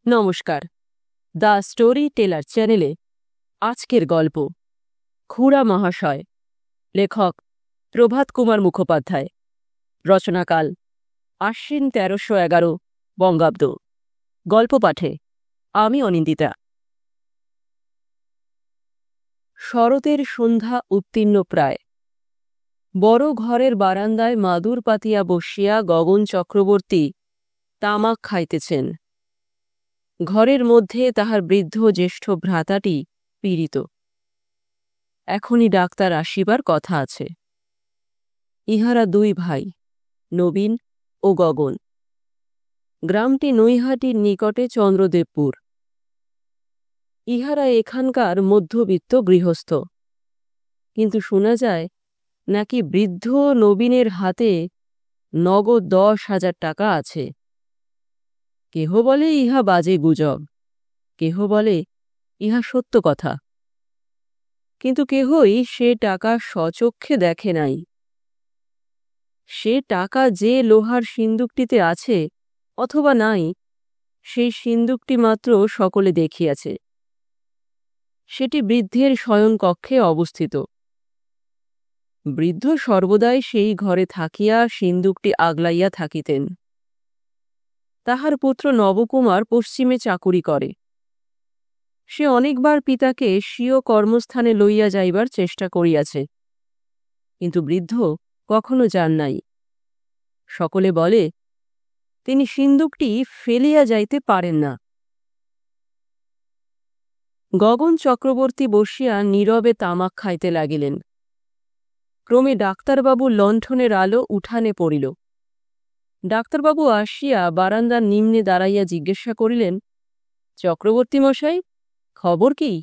নমস্কার, the story teller চ্যানেলে আজকের গল্প খুড়া মহাশয়। লেখক প্রভাত কুমার মুখোপাধ্যায়। রচনাকাল আশ্বিন ১৩১১ বঙ্গাব্দ। গল্প পাঠে আমি অনিন্দিতা। শরতের সন্ধ্যা উত্তীর্ণ প্রায়। বড় ঘরের বারান্দায় মাদুর পাতিয়া বসিয়া গগন চক্রবর্তী তামাক খাইতেছেন। ঘরের মধ্যে তাহার বৃদ্ধ জ্যেষ্ঠ ভ্রাতাটি পীড়িত। এখনই ডাক্তার আসিবার কথা আছে। ইহারা দুই ভাই, নবীন ও গগন। গ্রামটি নৈহাটির নিকটে চন্দ্রদেবপুর। ইহারা এখানকার মধ্যবিত্ত গৃহস্থ। কিন্তু শোনা যায় নাকি বৃদ্ধ নবীনের হাতে নগদ ১০,০০০ টাকা আছে। কেহ বলে ইহা বাজে গুজব, কেহ বলে ইহা সত্য কথা, কিন্তু কেহই সে টাকা স্বচক্ষে দেখে নাই। সে টাকা যে লোহার সিন্দুকটিতে আছে অথবা নাই, সেই সিন্দুকটি মাত্র সকলে দেখিয়াছে। সেটি বৃদ্ধের শয়নকক্ষে অবস্থিত। বৃদ্ধ সর্বদাই সেই ঘরে থাকিয়া সিন্দুকটি আগলাইয়া থাকিতেন। তাহার পুত্র নবকুমার পশ্চিমে চাকুরি করে। সে অনেকবার পিতাকে স্বীয় কর্মস্থানে লইয়া যাইবার চেষ্টা করিয়াছে, কিন্তু বৃদ্ধ কখনো যান নাই। সকলে বলে তিনি সিন্দুকটি ফেলিয়া যাইতে পারেন না। গগন চক্রবর্তী বসিয়া নীরবে তামাক খাইতে লাগিলেন। ক্রমে ডাক্তারবাবুর লণ্ঠনের আলো উঠানে পড়িল। ডাক্তারবাবু আসিয়া বারান্দার নিম্নে দাঁড়াইয়া জিজ্ঞাসা করিলেন, চক্রবর্তী মশাই, খবর কি?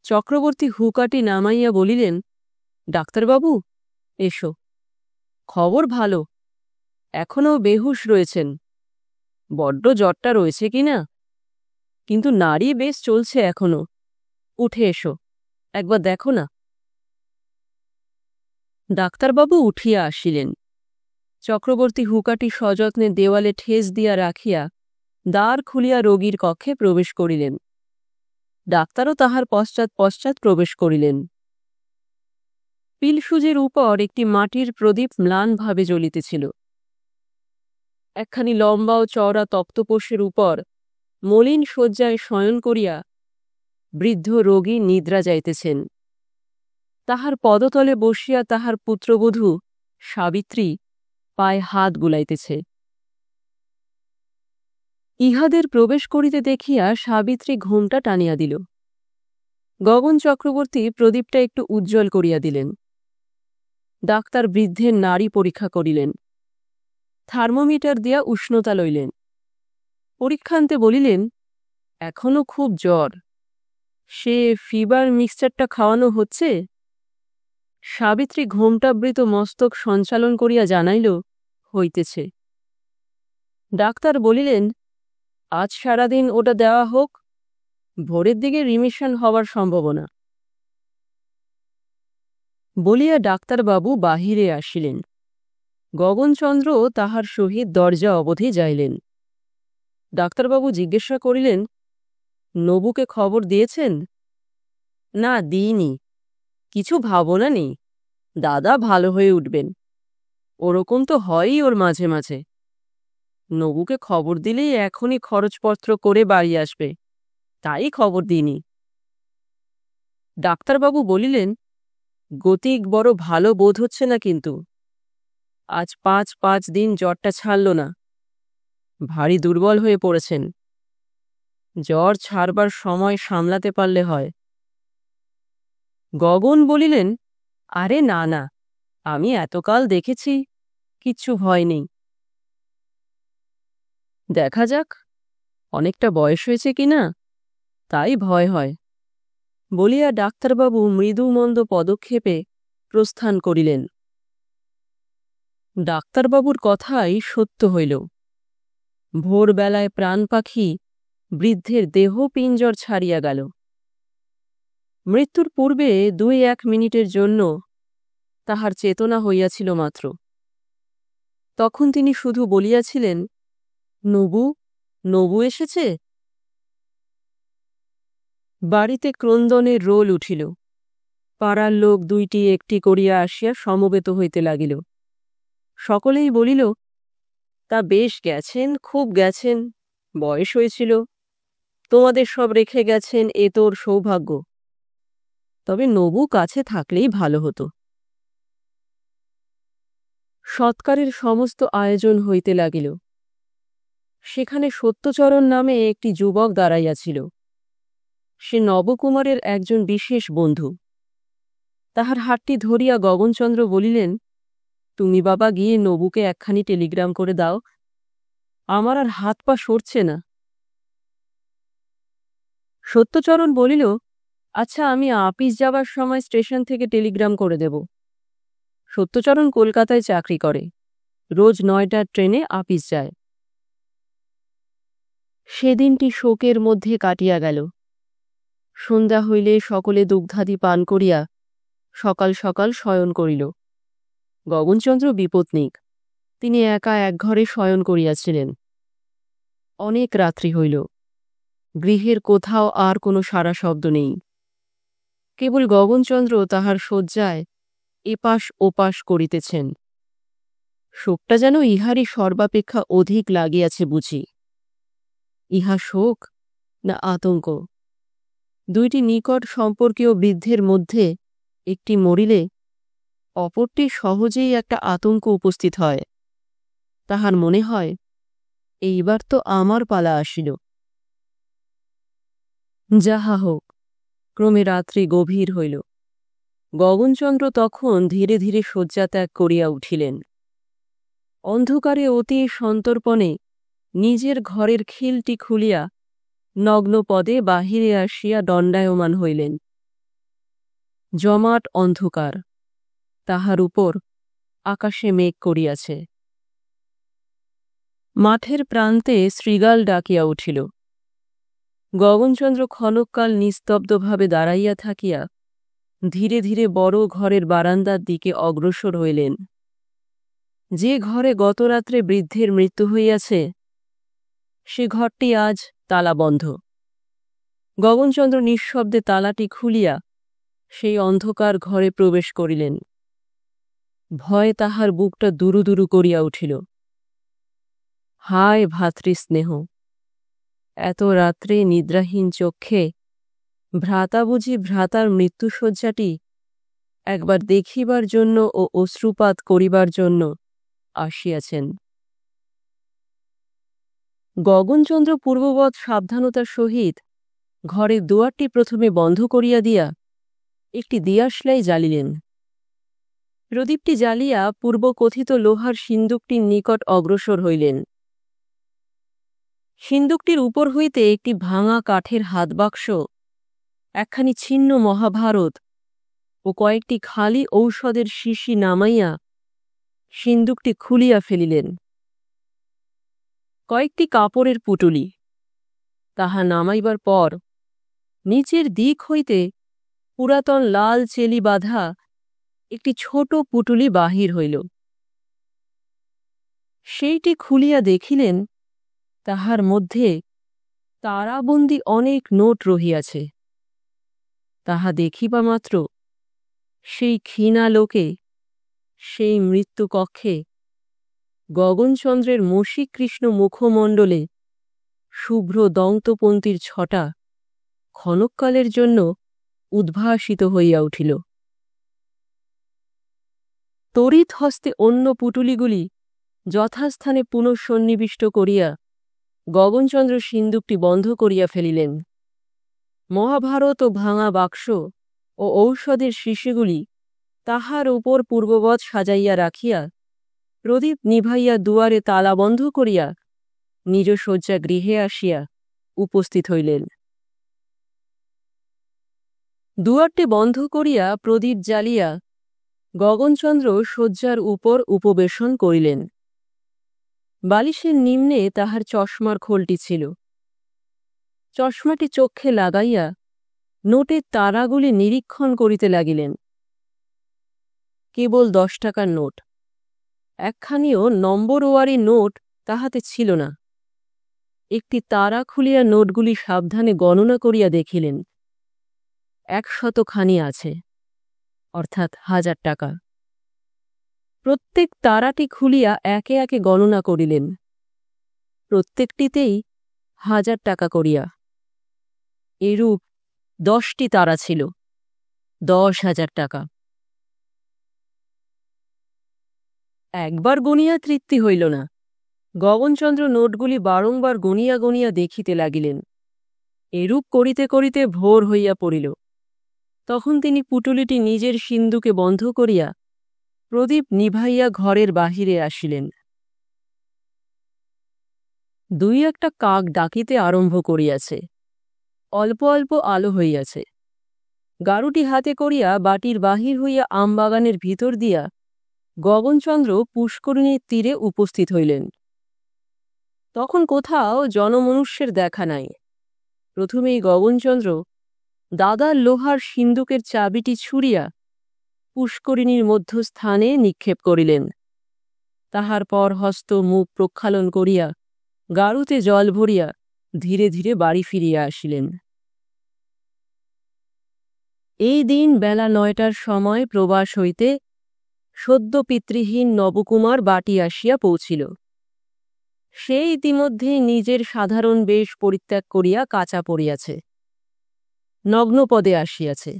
চক্রবর্তী হুকাটি নামাইয়া বলিলেন, ডাক্তারবাবু এসো। খবর ভালো, এখনও বেহুশ রয়েছেন। বড্ড জ্বরটা রয়েছে কিনা, কিন্তু নাড়ি বেশ চলছে এখনো। উঠে এসো, একবার দেখো না। ডাক্তারবাবু উঠিয়া আসিলেন। চক্রবর্তী হুকাটি সযত্নে দেওয়ালে ঠেস দিয়া রাখিয়া দ্বার খুলিয়া রোগীর কক্ষে প্রবেশ করিলেন। ডাক্তারও তাহার পশ্চাৎ পশ্চাৎ প্রবেশ করিলেন। পিলসুজের উপর একটি মাটির প্রদীপ ম্লানভাবে জ্বলিতেছিল। একখানি লম্বা ও চওড়া তক্তপোষের উপর মলিন শয্যায় শয়ন করিয়া বৃদ্ধ রোগী নিদ্রা যাইতেছেন। তাহার পদতলে বসিয়া তাহার পুত্রবধূ সাবিত্রী পায়ে হাত বুলাইতেছে। ইহাদের প্রবেশ করিতে দেখিয়া সাবিত্রী ঘোমটা টানিয়া দিল। গগন চক্রবর্তী প্রদীপটা একটু উজ্জ্বল করিয়া দিলেন। ডাক্তার বৃদ্ধের নাড়ি পরীক্ষা করিলেন। থার্মোমিটার দিয়া উষ্ণতা লইলেন। পরীক্ষান্তে বলিলেন, এখনো খুব জ্বর। সে ফিবার মিক্সচারটা খাওয়ানো হচ্ছে? সাবিত্রী ঘোমটাবৃত মস্তক সঞ্চালন করিয়া জানাইল, হইতেছে। ডাক্তার বলিলেন, আজ সারাদিন ওটা দেওয়া হোক, ভোরের দিকে রিমিশন হওয়ার সম্ভাবনা। বলিয়া ডাক্তারবাবু বাহিরে আসিলেন। গগনচন্দ্র তাহার সহিত দরজা অবধি যাইলেন। ডাক্তারবাবু জিজ্ঞাসা করিলেন, নবুকে খবর দিয়েছেন? না, দিইনি। কিছু ভাবনা নেই, দাদা ভালো হয়ে উঠবেন। ওরকম তো হয়ই ওর মাঝে মাঝে। নবুকে খবর দিলেই এখনই খরচপত্র করে বাড়ি আসবে, তাই খবর দিইনি। ডাক্তারবাবু বলিলেন, গতিক বড় ভালো বোধ হচ্ছে না, কিন্তু আজ ৫ দিন জ্বরটা ছাড়ল না। ভারী দুর্বল হয়ে পড়েছেন। জ্বর ছাড়বার সময় সামলাতে পারলে হয়। গগন বলিলেন, আরে না না, আমি এতকাল দেখেছি, কিচ্ছু ভয় নেই। দেখা যাক, অনেকটা বয়স হয়েছে কিনা, তাই ভয় হয়। বলিয়া ডাক্তারবাবু মৃদুমন্দ পদক্ষেপে প্রস্থান করিলেন। ডাক্তারবাবুর কথাই সত্য হইল। ভোরবেলায় প্রাণ পাখি বৃদ্ধের দেহ পিঞ্জর ছাড়িয়া গেল। মৃত্যুর পূর্বে ২-১ মিনিটের জন্য তাহার চেতনা হইয়াছিল মাত্র। তখন তিনি শুধু বলিয়াছিলেন, নবু, নবু এসেছে? বাড়িতে ক্রন্দনের রোল উঠিল। পাড়ার লোক দুইটি একটি করিয়া আসিয়া সমবেত হইতে লাগিল। সকলেই বলিল, তা বেশ গেছেন, খুব গেছেন, বয়স হয়েছিল, তোমাদের সব রেখে গেছেন, এ তোর সৌভাগ্য। তবে নবু কাছে থাকলেই ভালো হতো। সৎকারের সমস্ত আয়োজন হইতে লাগিল। সেখানে সত্যচরণ নামে একটি যুবক দাঁড়াইয়াছিল। সে নবকুমারের একজন বিশেষ বন্ধু। তাহার হাতটি ধরিয়া গগনচন্দ্র বলিলেন, তুমি বাবা গিয়ে নবুকে একখানি টেলিগ্রাম করে দাও, আমার আর হাত পা সরছে না। সত্যচরণ বলিল, আচ্ছা, আমি আপিস যাবার সময় স্টেশন থেকে টেলিগ্রাম করে দেব। সত্যচরণ কলকাতায় চাকরি করে, রোজ 9টার ট্রেনে আপিস যায়। সেদিনটি শোকের মধ্যে কাটিয়া গেল। সন্ধ্যা হইলে সকলে দুগ্ধাদি পান করিয়া সকাল সকাল শয়ন করিল। গগনচন্দ্র বিপত্নিক, তিনি একা এক ঘরে শয়ন করিয়াছিলেন। অনেক রাত্রি হইল। গৃহের কোথাও আর কোনো সারা শব্দ নেই। কেবল গগনচন্দ্র তাহার শয্যায় এপাশ ওপাশ করিতেছেন। শোকটা যেন ইহারই সর্বাপেক্ষা অধিক লাগিয়াছে বুঝি। ইহা শোক না আতঙ্ক? দুইটি নিকট সম্পর্কীয় বৃদ্ধের মধ্যে একটি মরিলে অপরটি সহজেই একটা আতঙ্ক উপস্থিত হয়। তাহার মনে হয়, এইবার তো আমার পালা আসিল। যাহা হোক, ক্রমে রাত্রি গভীর হইল। গগনচন্দ্র তখন ধীরে ধীরে শয্যা ত্যাগ করিয়া উঠিলেন। অন্ধকারে অতি সন্তর্পণে নিজের ঘরের খিলটি খুলিয়া নগ্নপদে বাহিরে আসিয়া দণ্ডায়মান হইলেন। জমাট অন্ধকার, তাহার উপর আকাশে মেঘ করিয়াছে। মাঠের প্রান্তে শৃগাল ডাকিয়া উঠিল। গগনচন্দ্র ক্ষণকাল নিস্তব্ধভাবে দাঁড়াইয়া থাকিয়া ধীরে ধীরে বড় ঘরের বারান্দার দিকে অগ্রসর হইলেন। যে ঘরে গতরাত্রে বৃদ্ধের মৃত্যু হইয়াছে, সে ঘরটি আজ তালাবন্ধ। গগনচন্দ্র নিঃশব্দে তালাটি খুলিয়া সেই অন্ধকার ঘরে প্রবেশ করিলেন। ভয়ে তাহার বুকটা দুরু দুরু করিয়া উঠিল। হায় ভ্রাতৃস্নেহ! এত রাত্রে নিদ্রাহীন চক্ষে ভ্রাতা বুঝি ভ্রাতার মৃত্যুশয্যাটি একবার দেখিবার জন্য ও অশ্রুপাত করিবার জন্য আসিয়াছেন। গগনচন্দ্র পূর্ববৎ সাবধানতার সহিত ঘরের দুয়ারটি প্রথমে বন্ধ করিয়া দিয়া একটি দিয়াশলাই জ্বালিলেন। প্রদীপটি জ্বালিয়া পূর্বকথিত লোহার সিন্দুকটির নিকট অগ্রসর হইলেন। সিন্দুকটির উপর হইতে একটি ভাঙা কাঠের হাতবাক্স, একখানি ছিন্ন মহাভারত ও কয়েকটি খালি ঔষধের শিশি নামাইয়া সিন্দুকটি খুলিয়া ফেলিলেন। কয়েকটি কাপড়ের পুটুলি, তাহা নামাইবার পর নিচের দিক হইতে পুরাতন লাল চেলি বাঁধা একটি ছোট পুটুলি বাহির হইল। সেইটি খুলিয়া দেখিলেন, তাহার মধ্যে তারাবন্দী অনেক নোট রহিয়াছে। তাহা দেখিবা মাত্র সেই ক্ষীণালোকে, সেই মৃত্যুকক্ষে গগনচন্দ্রের মসীকৃষ্ণ মুখমণ্ডলে শুভ্র দন্তপন্থীর ছটা ক্ষণকালের জন্য উদ্ভাসিত হইয়া উঠিল। তড়িৎ হস্তে অন্য পুটুলিগুলি যথাস্থানে পুনঃসন্নিবিষ্ট করিয়া গগনচন্দ্র সিন্দুকটি বন্ধ করিয়া ফেলিলেন। মহাভারত ও ভাঙা বাক্স ও ঔষধের শিশিগুলি তাহার উপর পূর্ববৎ সাজাইয়া রাখিয়া প্রদীপ নিভাইয়া দুয়ারে তালা বন্ধ করিয়া নিজ শয্যা গৃহে আসিয়া উপস্থিত হইলেন। দুয়ারটি বন্ধ করিয়া প্রদীপ জ্বালিয়া গগনচন্দ্র শয্যার উপর উপবেশন করিলেন। বালিশের নিম্নে তাহার চশমার খোলটি ছিল। চশমাটি চক্ষে লাগাইয়া নোটের তারাগুলি নিরীক্ষণ করিতে লাগিলেন। কেবল 10 টাকার নোট, একখানিও নম্বরওয়ারি নোট তাহাতে ছিল না। একটি তারা খুলিয়া নোটগুলি সাবধানে গণনা করিয়া দেখিলেন, 100খানি আছে, অর্থাৎ 1000 টাকা। প্রত্যেক তারাটি খুলিয়া একে একে গণনা করিলেন। প্রত্যেকটিতেই 1000 টাকা করিয়া। এরূপ 10টি তারা ছিল, 10,000 টাকা। একবার গণিয়া তৃপ্তি হইল না। গগনচন্দ্র নোটগুলি বারংবার গণিয়া গণিয়া দেখিতে লাগিলেন। এরূপ করিতে করিতে ভোর হইয়া পড়িল। তখন তিনি পুটুলিটি নিজের সিন্দুকে বন্ধ করিয়া প্রদীপ নিভাইয়া ঘরের বাহিরে আসিলেন। 2-1টা কাক ডাকিতে আরম্ভ করিয়াছে। অল্প অল্প আলো হইয়াছে। গারুটি হাতে করিয়া বাটির বাহির হইয়া আমবাগানের ভিতর দিয়া গগনচন্দ্র পুষ্করিণীর তীরে উপস্থিত হইলেন। তখন কোথাও জনমনুষ্যের দেখা নাই। প্রথমেই গগনচন্দ্র দাদার লোহার সিন্দুকের চাবিটি ছুঁড়িয়া পুষ্করিণীর মধ্যস্থানে নিক্ষেপ করিলেন। তাহার পর হস্ত মুখ প্রক্ষালন করিয়া গারুতে জল ভরিয়া ধীরে ধীরে বাড়ি ফিরিয়া আসিলেন। এই দিন বেলা 9টার সময় প্রবাস হইতে সদ্য পিতৃহীন নবকুমার বাটি আসিয়া পৌঁছিল। সে ইতিমধ্যে নিজের সাধারণ বেশ পরিত্যাগ করিয়া কাচা পড়িয়াছে, নগ্নপদে আসিয়াছে।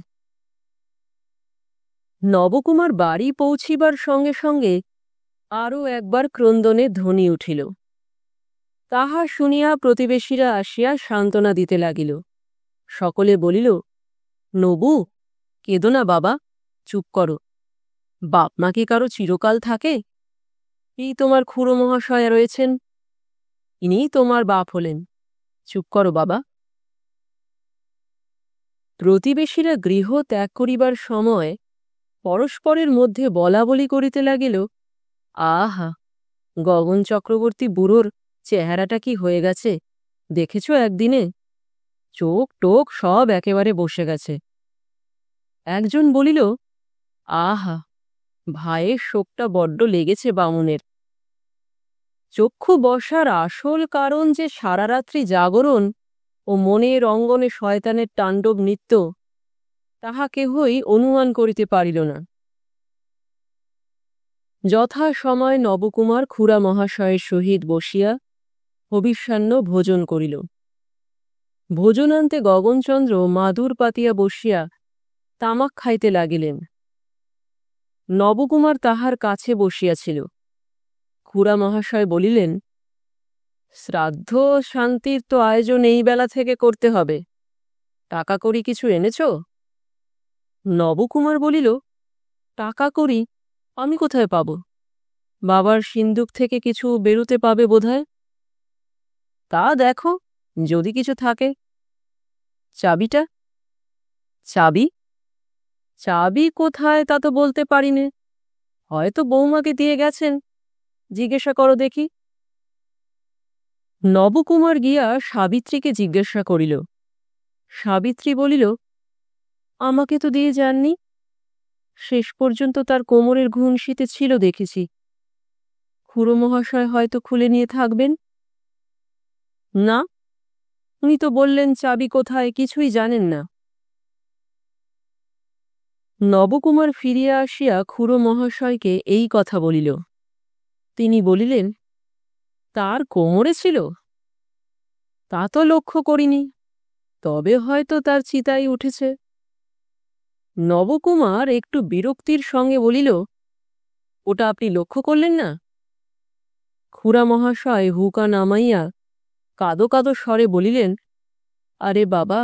নবকুমার বাড়ি পৌঁছিবার সঙ্গে সঙ্গে আরও একবার ক্রন্দনে ধ্বনি উঠিল। তাহা শুনিয়া প্রতিবেশীরা আসিয়া সান্ত্বনা দিতে লাগিল। সকলে বলিল, নবু, কেঁদো না বাবা, চুপ করো। বাপ মা কি কারো চিরকাল থাকে? এই তোমার খুড়ো মহাশয় রয়েছেন, ইনিই তোমার বাপ হলেন। চুপ করো বাবা। প্রতিবেশীরা গৃহ ত্যাগ করিবার সময় পরস্পরের মধ্যে বলাবলি করিতে লাগিল, আহা, গগন চক্রবর্তী বুড়োর চেহারাটা কি হয়ে গেছে দেখেছ একদিনে? চোখ টোক সব একেবারে বসে গেছে। একজন বলিল, আহা, ভাইয়ের শোকটা বড্ড লেগেছে বামুনের। চক্ষু বসার আসল কারণ যে সারারাত্রি জাগরণ ও মনের অঙ্গনে শয়তানের তাণ্ডব নৃত্য, তাহা কেহই অনুমান করিতে পারিল না। যথা সময় নবকুমার খুড়া মহাশয়ের সহিত বসিয়া হবিষ্যান্ন ভোজন করিল। ভোজনান্তে গগনচন্দ্র মাদুর পাতিয়া বসিয়া তামাক খাইতে লাগিলেন। নবকুমার তাহার কাছে বসিয়াছিল। খুড়া মহাশয় বলিলেন, শ্রাদ্ধ শান্তির তো আয়োজন এই বেলা থেকে করতে হবে। টাকা কড়ি কিছু এনেছ? নবকুমার বলিল, টাকা কড়ি আমি কোথায় পাব? বাবার সিন্দুক থেকে কিছু বেরুতে পাবে বোধহয়। তা দেখো, যদি কিছু থাকে। চাবিটা? চাবি? চাবি কোথায় তা তো বলতে পারি নে। হয়তো বৌমাকে দিয়ে গেছেন, জিজ্ঞাসা করো দেখি। নবকুমার গিয়া সাবিত্রীকে জিজ্ঞাসা করিল। সাবিত্রী বলিল, আমাকে তো দিয়ে যাননি। শেষ পর্যন্ত তার কোমরের ঘুণশিতে ছিল দেখেছি। খুড়ো মহাশয় হয়তো খুলে নিয়ে থাকবেন। না, উনি তো বললেন চাবি কোথায় কিছুই জানেন না। নবকুমার ফিরিয়া আসিয়া খুড়ো মহাশয়কে এই কথা বলিল। তিনি বলিলেন, তার কোমরে ছিল? তা তো লক্ষ্য করিনি, তবে হয়তো তার চিতাই উঠেছে। নবকুমার একটু বিরক্তির সঙ্গে বলিল, ওটা আপনি লক্ষ্য করলেন না? খুড়া মহাশয় হুকা নামাইয়া কাদো কাদো স্বরে বলিলেন, আরে বাবা,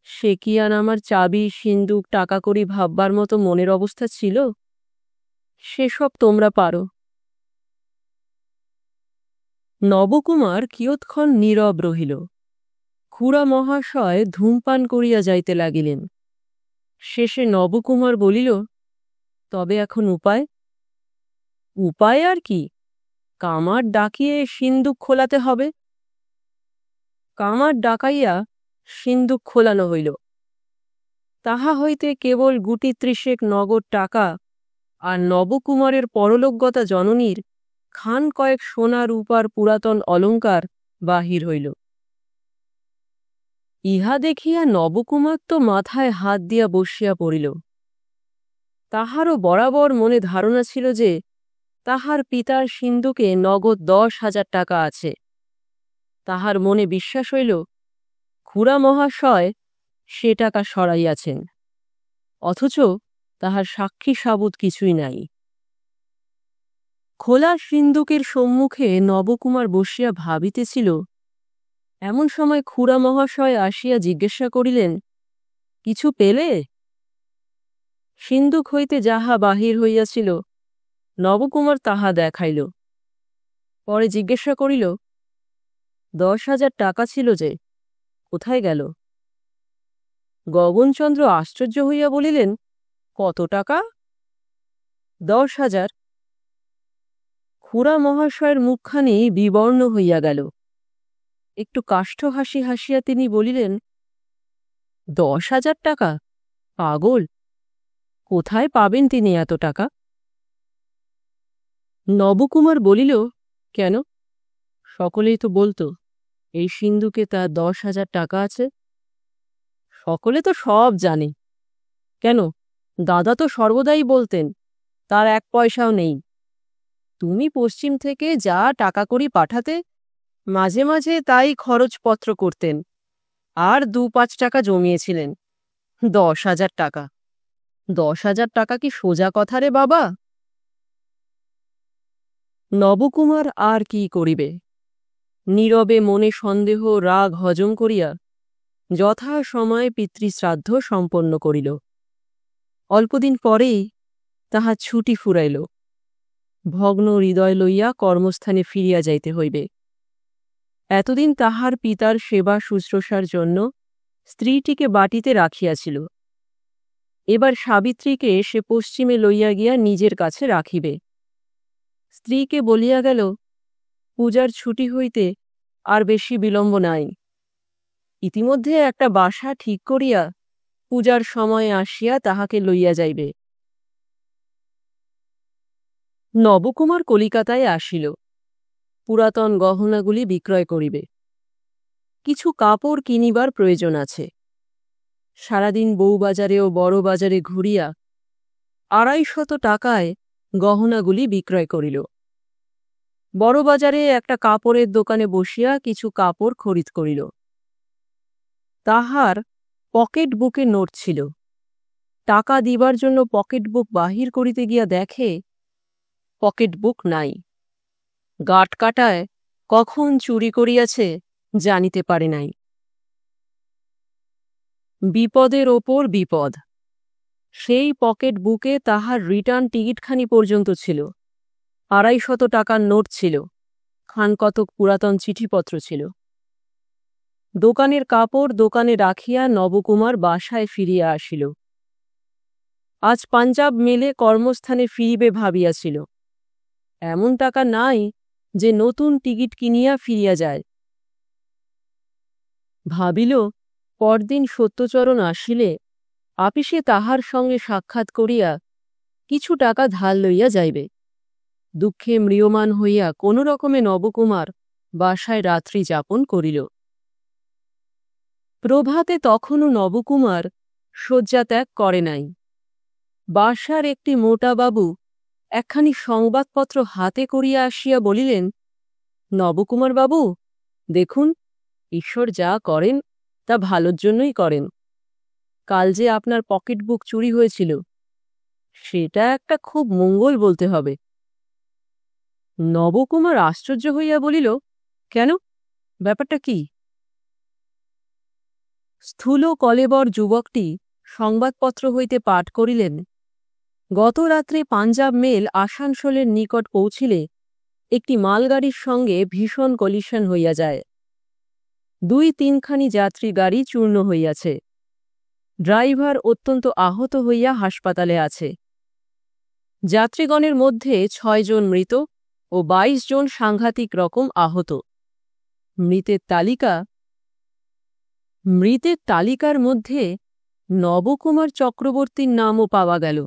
সে কি আর আমার চাবি সিন্দুক টাকা করি ভাববার মতো মনের অবস্থা ছিল? সেসব তোমরা পারো। নবকুমার কিয়ৎক্ষণ নীরব রহিল। খুড়া মহাশয় ধূমপান করিয়া যাইতে লাগিলেন। শেষে নবকুমার বলিল, তবে এখন উপায়? উপায় আর কি, কামার ডাকিয়ে সিন্দুক খোলাতে হবে। কামার ডাকাইয়া সিন্দুক খোলানো হইল। তাহা হইতে কেবল গুটি 30 নগদ টাকা আর নবকুমারের পরলোকগতা জননীর খান কয়েক সোনা রূপার পুরাতন অলঙ্কার বাহির হইল। ইহা দেখিয়া নবকুমার তো মাথায় হাত দিয়া বসিয়া পড়িল। তাহারও বরাবর মনে ধারণা ছিল যে তাহার পিতার সিন্ধুকে নগদ 10,000 টাকা আছে। তাহার মনে বিশ্বাস হইল খুড়া মহাশয় সে টাকা সরাইয়াছেন, অথচ তাহার সাক্ষী সাবুত কিছুই নাই। খোলা সিন্ধুকের সম্মুখে নবকুমার বসিয়া ভাবিতেছিল, এমন সময় খুড়া মহাশয় আসিয়া জিজ্ঞাসা করিলেন, কিছু পেলে? সিন্ধুক হইতে যাহা বাহির হইয়াছিল নবকুমার তাহা দেখাইল। পরে জিজ্ঞাসা করিল, 10,000 টাকা ছিল যে, কোথায় গেল? গগনচন্দ্র আশ্চর্য হইয়া বলিলেন, কত টাকা? 10,000। খুড়া মহাশয়ের মুখখানি বিবর্ণ হইয়া গেল। একটু কাষ্ঠ হাসি হাসিয়া তিনি বলিলেন, 10,000 টাকা? পাগল! কোথায় পাবেন তিনি এত টাকা? নবকুমার বলিল, কেন? সকলেই তো বলতো এই সিন্ধুকে তার 10,000 টাকা আছে। সকলে তো সব জানে। কেন, দাদা তো সর্বদাই বলতেন তার 1 পয়সাও নেই। তুমি পশ্চিম থেকে যা টাকা কড়ি পাঠাতে, মাঝে মাঝে তাই খরচপত্র করতেন, আর 2-5 টাকা জমিয়েছিলেন। 10,000 টাকা! 10,000 টাকা কি সোজা কথা রে বাবা? নবকুমার আর কি করিবে? নীরবে মনে সন্দেহ রাগ হজম করিয়া যথা সময়ে পিতৃশ্রাদ্ধ সম্পন্ন করিল। অল্পদিন পরেই তাহা ছুটি ফুরাইল। ভগ্ন হৃদয় লইয়া কর্মস্থানে ফিরিয়া যাইতে হইবে। এতদিন তাহার পিতার সেবা শুশ্রূষার জন্য স্ত্রীটিকে বাটিতে রাখিয়াছিল, এবার সাবিত্রীকে সে পশ্চিমে লইয়া গিয়া নিজের কাছে রাখিবে। স্ত্রীকে বলিয়া গেল, পূজার ছুটি হইতে আর বেশি বিলম্ব নাই। ইতিমধ্যে একটা বাসা ঠিক করিয়া পূজার সময়ে আসিয়া তাহাকে লইয়া যাইবে। নবকুমার কলিকাতায় আসিল। পুরাতন গহনাগুলি বিক্রয় করিবে। কিছু কাপড় কিনিবার প্রয়োজন আছে। সারাদিন বউবাজারে ও বড় বাজারে ঘুরিয়া 250 টাকায় গহনাগুলি বিক্রয় করিল। বড় বাজারে একটা কাপড়ের দোকানে বসিয়া কিছু কাপড় খরিদ করিল। তাহার পকেট বুকে নোট ছিল। টাকা দিবার জন্য পকেট বুক বাহির করিতে গিয়া দেখে পকেট বুক নাই। গাঁট কাটায় কখন চুরি করিয়াছে জানিতে পারে নাই। বিপদের ওপর বিপদ। সেই পকেট বুকে তাহার রিটার্ন টিকিটখানি পর্যন্ত ছিল। 250 টাকার নোট ছিল। খানকতক পুরাতন চিঠিপত্র ছিল। দোকানের কাপড় দোকানে রাখিয়া নবকুমার বাসায় ফিরিয়া আসিল। আজ পাঞ্জাব মেলে কর্মস্থানে ফিরিবে ভাবিয়াছিল। এমন টাকা নাই যে নতুন টিকিট কিনিয়া ফিরিয়া যায়। ভাবিল, পরদিন সত্যচরণ আসিলে আপিসে তাহার সঙ্গে সাক্ষাৎ করিয়া কিছু টাকা ধার লইয়া যাইবে। দুঃখে ম্রিয়মান হইয়া কোনো রকমে নবকুমার বাসায় রাত্রি যাপন করিল। প্রভাতে তখনও নবকুমার শয্যা ত্যাগ করে নাই। বাসার একটি মোটা বাবু একখানি সংবাদপত্র হাতে করিয়া আসিয়া বলিলেন, নবকুমার বাবু, দেখুন, ঈশ্বর যা করেন তা ভালোর জন্যই করেন। কাল যে আপনার পকেট বুক চুরি হয়েছিল, সেটা একটা খুব মঙ্গল বলতে হবে। নবকুমার আশ্চর্য হইয়া বলিল, কেন, ব্যাপারটা কি? স্থূল কলেবর যুবকটি সংবাদপত্র হইতে পাঠ করিলেন, গত রাত্রে পাঞ্জাব মেল আসানসোলের নিকট পৌঁছিলে একটি মালগাড়ির সঙ্গে ভীষণ কলিশন হইয়া যায়। 2-3খানি যাত্রী গাড়ি চূর্ণ হইয়াছে। ড্রাইভার অত্যন্ত আহত হইয়া হাসপাতালে আছে। যাত্রীগণের মধ্যে 6 জন মৃত ও 22 জন সাংঘাতিক রকম আহত। মৃতের তালিকার মধ্যে নবকুমার চক্রবর্তীর নামও পাওয়া গেল।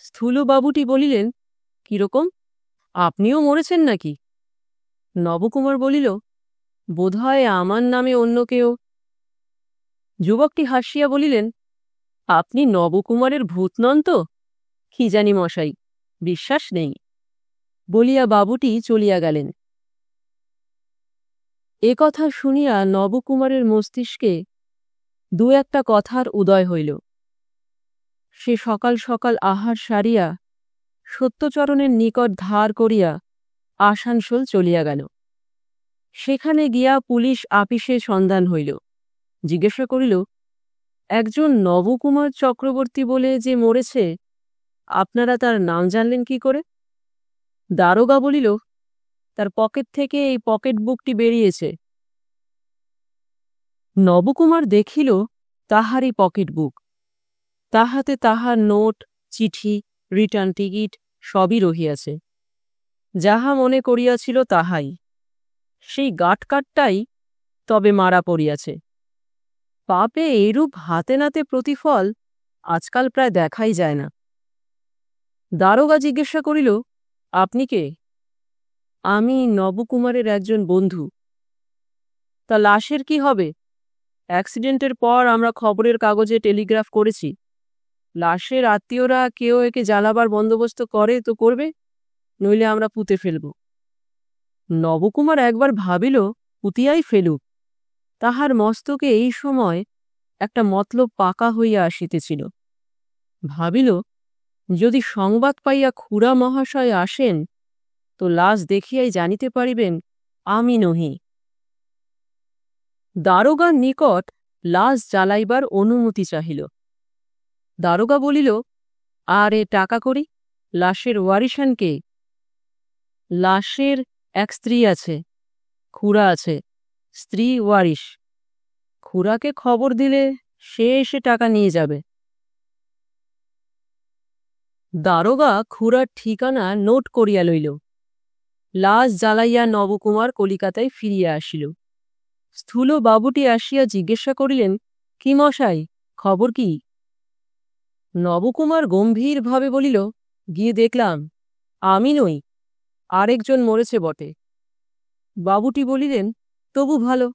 স্থূলবাবুটি বলিলেন, কিরকম, আপনিও মরেছেন নাকি? নবকুমার বলিল, বোধহয় আমার নামে অন্য কেউ। যুবকটি হাসিয়া বলিলেন, আপনি নবকুমারের ভূত নন তো? কি জানি মশাই, বিশ্বাস নেই, বলিয়া বাবুটি চলিয়া গেলেন। এ কথা শুনিয়া নবকুমারের মস্তিষ্কে দু একটা কথার উদয় হইল। সে সকাল সকাল আহার সারিয়া সত্যচরণের নিকট ধার করিয়া আসানসোল চলিয়া গেল। সেখানে গিয়া পুলিশ আপিসে সন্ধান হইল। জিজ্ঞাসা করিল, একজন নবকুমার চক্রবর্তী বলে যে মরেছে, আপনারা তার নাম জানলেন কি করে? দারোগা বলিল, তার পকেট থেকে এই পকেট বুকটি বেরিয়েছে। নবকুমার দেখিল তাহারই পকেট বুক। তাহাতে তাহার নোট, চিঠি, রিটার্ন টিকিট সবই রহিয়াছে। যাহা মনে করিয়াছিল তাহাই। সেই গাঁটকাটটাই তবে মারা পড়িয়াছে। পাপে এইরূপ হাতে নাতে প্রতিফল আজকাল প্রায় দেখাই যায় না। দারোগা জিজ্ঞাসা করিল, আপনি কে? আমি নবকুমারের একজন বন্ধু। তা লাশের কি হবে? অ্যাক্সিডেন্টের পর আমরা খবরের কাগজে টেলিগ্রাফ করেছি। লাশের আত্মীয়রা কেউ একে জ্বালাবার বন্দোবস্ত করে তো করবে, নইলে আমরা পুঁতে ফেলব। নবকুমার একবার ভাবিল পুঁতিয়াই ফেলুক। তাহার মস্তকে এই সময় একটা মতলব পাকা হইয়া আসিতেছিল। ভাবিল, যদি সংবাদ পাইয়া খুড়া মহাশয় আসেন তো লাশ দেখিয়াই জানিতে পারিবেন আমি নহি। দারোগার নিকট লাশ জ্বালাইবার অনুমতি চাহিল। দারোগা বলিল, আর এ টাকা করি, লাশের ওয়ারিশান কে? লাশের এক স্ত্রী আছে, খুড়া আছে, স্ত্রী ওয়ারিশ। খুড়াকে খবর দিলে সে এসে টাকা নিয়ে যাবে। দারোগা খুড়ার ঠিকানা নোট করিয়া লইল। লাশ জ্বালাইয়া নবকুমার কলিকাতায় ফিরিয়া আসিল। স্থূল বাবুটি আসিয়া জিজ্ঞাসা করিলেন, কি মশাই, খবর কি? নবকুমার গম্ভীরভাবে বলিল, গিয়ে দেখলাম আমি নই, আরেকজন মরেছে বটে। বাবুটি বলিলেন, তবু ভালো।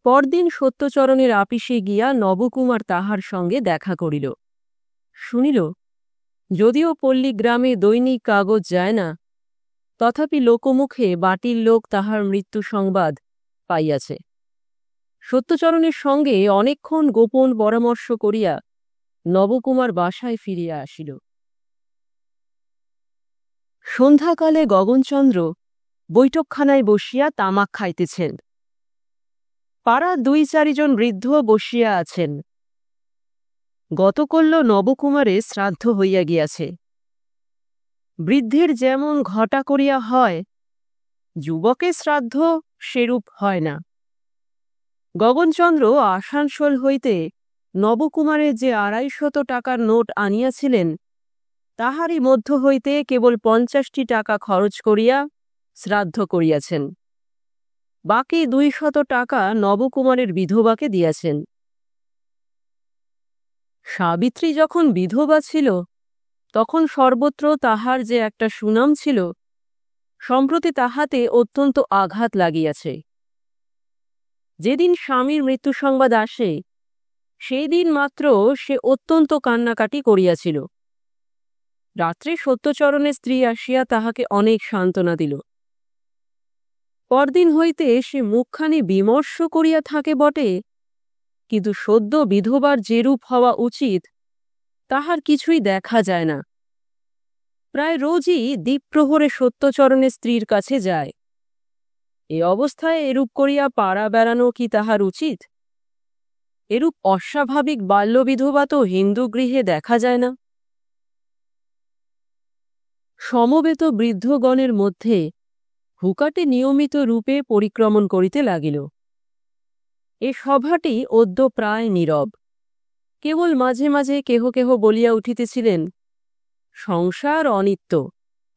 পরদিন সত্যচরণের আপিসে গিয়া নবকুমার তাহার সঙ্গে দেখা করিল। শুনিল, যদিও পল্লীগ্রামে দৈনিক কাগজ যায় না, তথাপি লোকমুখে বাটির লোক তাহার মৃত্যু সংবাদ পাইয়াছে। সত্যচরণের সঙ্গে অনেকক্ষণ গোপন পরামর্শ করিয়া নবকুমার বাসায় ফিরিয়া আসিল। সন্ধ্যাকালে গগনচন্দ্র বৈঠকখানায় বসিয়া তামাক খাইতেছেন। পাড়া ২-৪ জন বৃদ্ধ বসিয়া আছেন। গতকল্য নবকুমারের শ্রাদ্ধ হইয়া গিয়াছে। বৃদ্ধের যেমন ঘটা করিয়া হয়, যুবকের শ্রাদ্ধ সেরূপ হয় না। গগনচন্দ্র আসানসোল হইতে নবকুমারের যে ২৫০ টাকার নোট আনিয়াছিলেন, তাহারই মধ্য হইতে কেবল ৫০টি টাকা খরচ করিয়া শ্রাদ্ধ করিয়াছেন। বাকি ২০০ টাকা নবকুমারের বিধবাকে দিয়াছেন। সাবিত্রী যখন বিধবা ছিল, তখন সর্বত্র তাহার যে একটা সুনাম ছিল, সম্প্রতি তাহাতে অত্যন্ত আঘাত লাগিয়াছে। যেদিন স্বামীর মৃত্যু সংবাদ আসে, সেই দিন মাত্র সে অত্যন্ত কান্নাকাটি করিয়াছিল। রাত্রে সত্যচরণের স্ত্রী আসিয়া তাহাকে অনেক সান্ত্বনা দিল। পরদিন হইতে সে মুখখানি বিমর্ষ করিয়া থাকে বটে, কিন্তু সদ্য বিধবার যেরূপ হওয়া উচিত তাহার কিছুই দেখা যায় না। প্রায় রোজই দ্বীপ্রহরে সত্যচরণের স্ত্রীর কাছে যায়। এ অবস্থায় এরূপ করিয়া পাড়া বেড়ানো কি তাহার উচিত? এরূপ অস্বাভাবিক বাল্যবিধবা তো হিন্দু গৃহে দেখা যায় না। সমবেত বৃদ্ধগণের মধ্যে হুকাটে নিয়মিত রূপে পরিক্রমণ করিতে লাগিল। এ সভাটি অদ্য প্রায় নীরব। কেবল মাঝে মাঝে কেহ কেহ বলিয়া উঠিতেছিলেন, সংসার অনিত্য,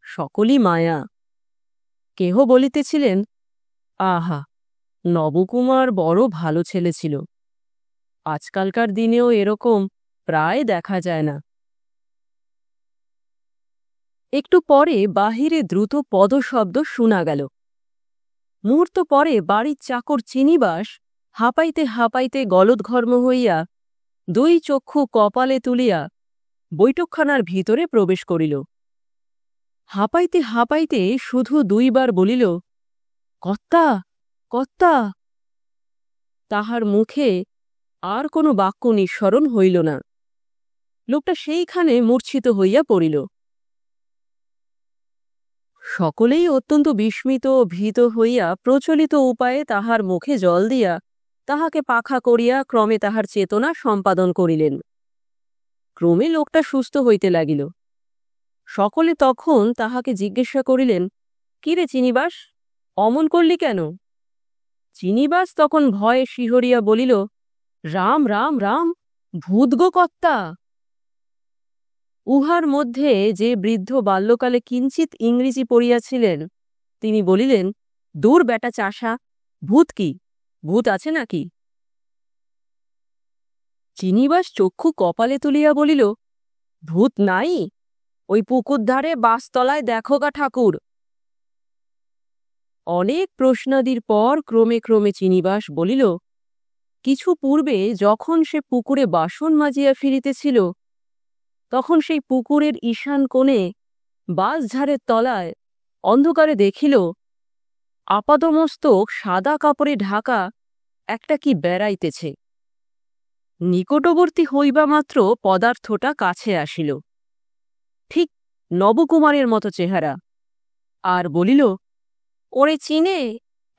সকলই মায়া। কেহ বলিতেছিলেন, আহা, নবকুমার বড় ভালো ছেলে ছিল, আজকালকার দিনেও এরকম প্রায় দেখা যায় না। একটু পরে বাহিরে দ্রুত পদশব্দ শোনা গেল। মুহূর্ত পরে বাড়ির চাকর চিনিবাস হাঁপাইতে হাঁপাইতে গলদঘর্ম হইয়া দুই চক্ষু কপালে তুলিয়া বৈঠকখানার ভিতরে প্রবেশ করিল। হাঁপাইতে হাঁপাইতে শুধু দুইবার বলিল, কর্তা, কর্তা। তাহার মুখে আর কোনো বাক্য নিঃসরণ হইল না। লোকটা সেইখানে মূর্ছিত হইয়া পড়িল। সকলেই অত্যন্ত বিস্মিত ও ভীত হইয়া প্রচলিত উপায়ে তাহার মুখে জল দিয়া তাহাকে পাখা করিয়া ক্রমে তাহার চেতনা সম্পাদন করিলেন। ক্রমে লোকটা সুস্থ হইতে লাগিল। সকলে তখন তাহাকে জিজ্ঞাসা করিলেন, কিরে চিনিবাস, অমন করলি কেন? চিনিবাস তখন ভয়ে শিহরিয়া বলিল, রাম রাম রাম, ভূত গো কর্তা। উহার মধ্যে যে বৃদ্ধ বাল্যকালে কিঞ্চিত ইংরেজি পড়িয়াছিলেন, তিনি বলিলেন, দূর বেটা চাষা, ভূত কি, ভূত আছে নাকি? চিনিবাস চক্ষু কপালে তুলিয়া বলিল, ভূত নাই, ওই পুকুর ধারে বাসতলায় দেখো গা ঠাকুর। অনেক প্রশ্নাদির পর ক্রমে ক্রমে চিনিবাস বলিল, কিছু পূর্বে যখন সে পুকুরে বাসন মাজিয়া ফিরিতেছিল, তখন সেই পুকুরের ঈশান কোণে বাঁশঝাড়ের তলায় অন্ধকারে দেখিল আপাদমস্তক সাদা কাপড়ে ঢাকা একটা কি বেড়াইতেছে। নিকটবর্তী হইবা মাত্র পদার্থটা কাছে আসিল, ঠিক নবকুমারের মতো চেহারা, আর বলিল, ওরে চিনে,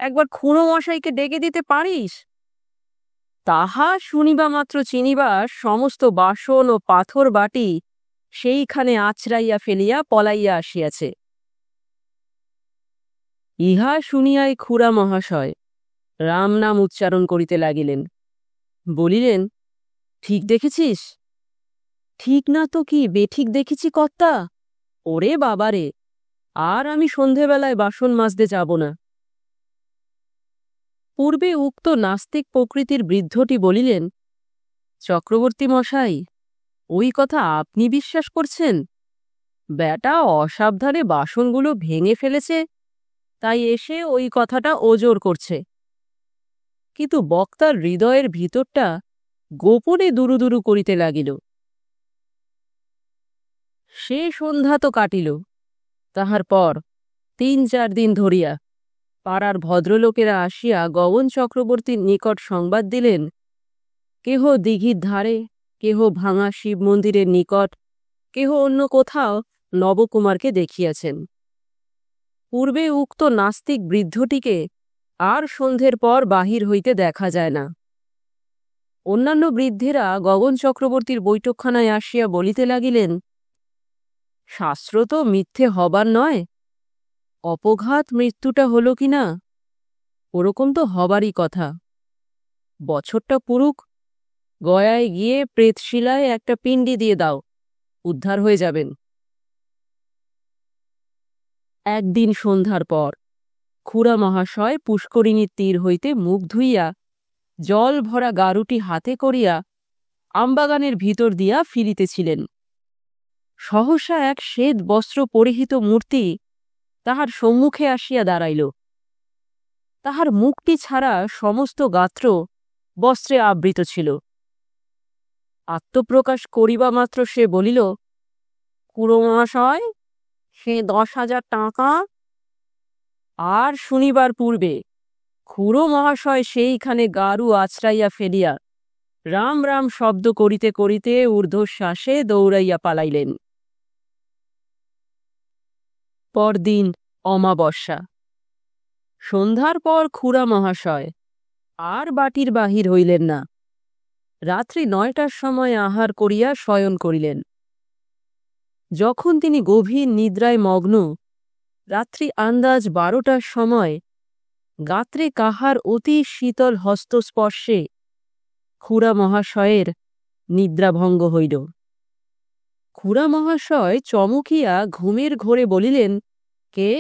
একবার খুঁড়ো মশাইকে ডেকে দিতে পারিস? তাহা শুনিবা মাত্র চিনিবাস সমস্ত বাসন ও পাথর বাটি সেইখানে আছড়াইয়া ফেলিয়া পলাইয়া আসিয়াছে। ইহা শুনিয়াই খুড়া মহাশয় রাম নাম উচ্চারণ করিতে লাগিলেন। বলিলেন, ঠিক দেখেছিস? ঠিক না তো কি বেঠিক দেখেছি কর্তা? ওরে বাবারে, আর আমি সন্ধেবেলায় বাসন মাজতে যাব না। পূর্বে উক্ত নাস্তিক প্রকৃতির বৃদ্ধটি বলিলেন, চক্রবর্তী মশাই, ওই কথা আপনি বিশ্বাস করছেন? বেটা অসাবধানে বাসনগুলো ভেঙে ফেলেছে, তাই এসে ওই কথাটা ওজোর করছে। কিন্তু বক্তার হৃদয়ের ভিতরটা গোপনে দুরু দুরু করিতে লাগিল। সে সন্ধ্যা তো কাটিল। তাহার পর ৩-৪ দিন ধরিয়া পাড়ার ভদ্রলোকেরা আসিয়া গগন চক্রবর্তীর নিকট সংবাদ দিলেন, কেহ দিঘির ধারে, কেহ ভাঙা শিব মন্দিরের নিকট, কেহ অন্য কোথাও নবকুমারকে দেখিয়াছেন। পূর্বে উক্ত নাস্তিক বৃদ্ধটিকে আর সন্ধ্যের পর বাহির হইতে দেখা যায় না। অন্যান্য বৃদ্ধেরা গগন চক্রবর্তীর বৈঠকখানায় আসিয়া বলিতে লাগিলেন, শাস্ত্র তো মিথ্যে হবার নয়, অপঘাত মৃত্যুটা হল কি না, ওরকম তো হবারই কথা। বছরটা পুরুক, গয়ায় গিয়ে প্রেতশিলায় একটা পিণ্ডি দিয়ে দাও, উদ্ধার হয়ে যাবেন। একদিন সন্ধ্যার পর খুড়া মহাশয় পুষ্করিণীর তীর হইতে মুখ ধুইয়া জল ভরা গারুটি হাতে করিয়া আমবাগানের ভিতর দিয়া ফিরিতেছিলেন। সহসা এক শ্বেত বস্ত্র পরিহিত মূর্তি তাহার সম্মুখে আসিয়া দাঁড়াইল। তাহার মুখটি ছাড়া সমস্ত গাত্র বস্ত্রে আবৃত ছিল। আত্মপ্রকাশ করিবা মাত্র সে বলিল, খুড়ো মহাশয়, সে 10,000 টাকা। আর শুনিবার পূর্বে খুড়ো মহাশয় সেইখানে গারু আছড়াইয়া ফেলিয়া রাম রাম শব্দ করিতে করিতে ঊর্ধ্বশ্বাসে দৌড়াইয়া পালাইলেন। পরদিন অমাবস্যা। সন্ধ্যার পর খুড়া মহাশয় আর বাটির বাহির হইলেন না। রাত্রি 9টার সময় আহার করিয়া শয়ন করিলেন। যখন তিনি গভীর নিদ্রায় মগ্ন, রাত্রি আন্দাজ 12টার সময় গাত্রে কাহার অতি শীতল হস্তস্পর্শে খুড়া মহাশয়ের নিদ্রাভঙ্গ হইল। খুড়া মহাশয় চমকিয়া ঘুমের ঘোরে বলিলেন, কে?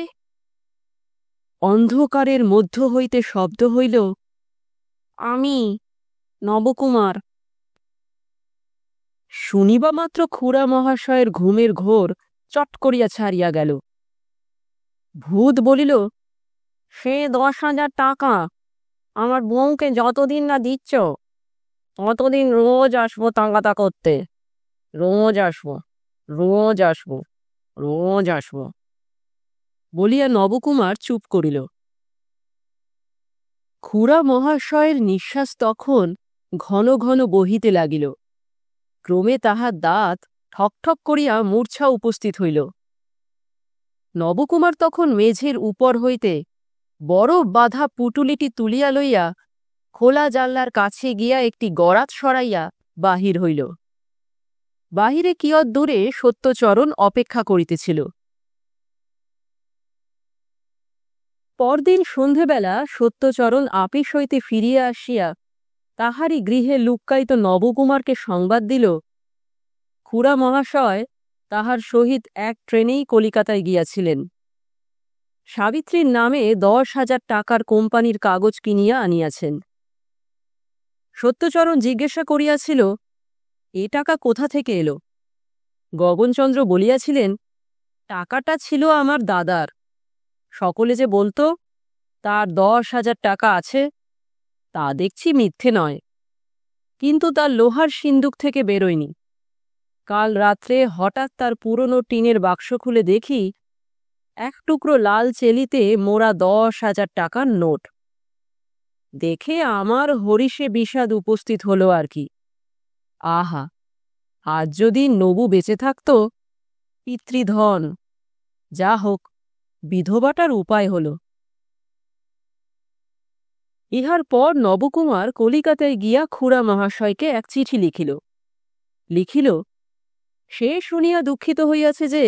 অন্ধকারের মধ্য হইতে শব্দ হইল, আমি, নবকুমার। শুনিবা মাত্র খুড়া মহাশয়ের ঘুমের ঘোর চট করিয়া ছাড়িয়া গেল। ভূত বলিল, সে 10,000 টাকা, আমার বউকে যতদিন না দিচ্ছ ততদিন রোজ আসবো তাগাদা করতে। রোজ আসবো, রোজ আসবো, রোজ আসবো বলিয়া নবকুমার চুপ করিল। খুড়া মহাশয়ের নিঃশ্বাস তখন ঘন ঘন বহিতে লাগিল। ক্রমে তাহার দাঁত ঠকঠক করিয়া মূর্ছা উপস্থিত হইল। নবকুমার তখন মেঝের উপর হইতে বরফ বাঁধা পুটুলিটি তুলিয়া লইয়া খোলা জানলার কাছে গিয়া একটি গরাত সরাইয়া বাহির হইল। বাহিরে কিয়ৎ দূরে সত্যচরণ অপেক্ষা করিতেছিল। পরদিন সন্ধেবেলা সত্যচরণ আপিস হইতে ফিরিয়া আসিয়া তাহারই গৃহে লুক্কায়িত নবকুমারকে সংবাদ দিল, খুড়া মহাশয় তাহার সহিত এক ট্রেনেই কলিকাতায় গিয়াছিলেন। সাবিত্রীর নামে 10,000 টাকার কোম্পানির কাগজ কিনিয়া আনিয়াছেন। সত্যচরণ জিজ্ঞাসা করিয়াছিল, এ টাকা কোথা থেকে এলো? গগনচন্দ্র বলিয়াছিলেন, টাকাটা ছিল আমার দাদার। সকলে যে বলতো তার 10,000 টাকা আছে, তা দেখছি মিথ্যে নয়, কিন্তু তার লোহার সিন্দুক থেকে বেরোয়নি। কাল রাত্রে হঠাৎ তার পুরনো টিনের বাক্স খুলে দেখি এক টুকরো লাল চেলিতে মোড়া 10,000 টাকার নোট। দেখে আমার হরিষে বিষাদ উপস্থিত হলো আর কি। আহা, আজ যদি নবু বেঁচে থাকত! পিতৃধন! যা হোক, বিধবাটার উপায় হল। ইহার পর নবকুমার কলিকাতায় গিয়া খুড়া মহাশয়কে এক চিঠি লিখিল, সে শুনিয়া দুঃখিত হইয়াছে যে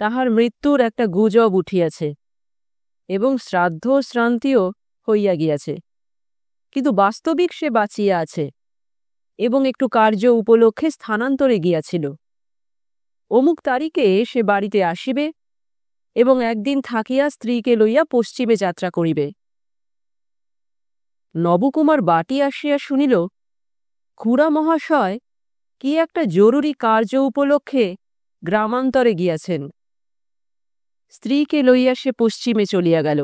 তাহার মৃত্যুর একটা গুজব উঠিয়াছে এবং শ্রাদ্ধ শ্রান্তিও হইয়া গিয়াছে, কিন্তু বাস্তবিক সে বাঁচিয়া আছে এবং একটু কার্য উপলক্ষে স্থানান্তরে গিয়াছিল। অমুক তারিখে সে বাড়িতে আসিবে এবং একদিন থাকিয়া স্ত্রীকে লইয়া পশ্চিমে যাত্রা করিবে। নবকুমার বাটি আসিয়া শুনিল, খুড়া মহাশয় কি একটা জরুরি কার্য উপলক্ষে গ্রামান্তরে গিয়াছেন। স্ত্রীকে লইয়া সে পশ্চিমে চলিয়া গেল।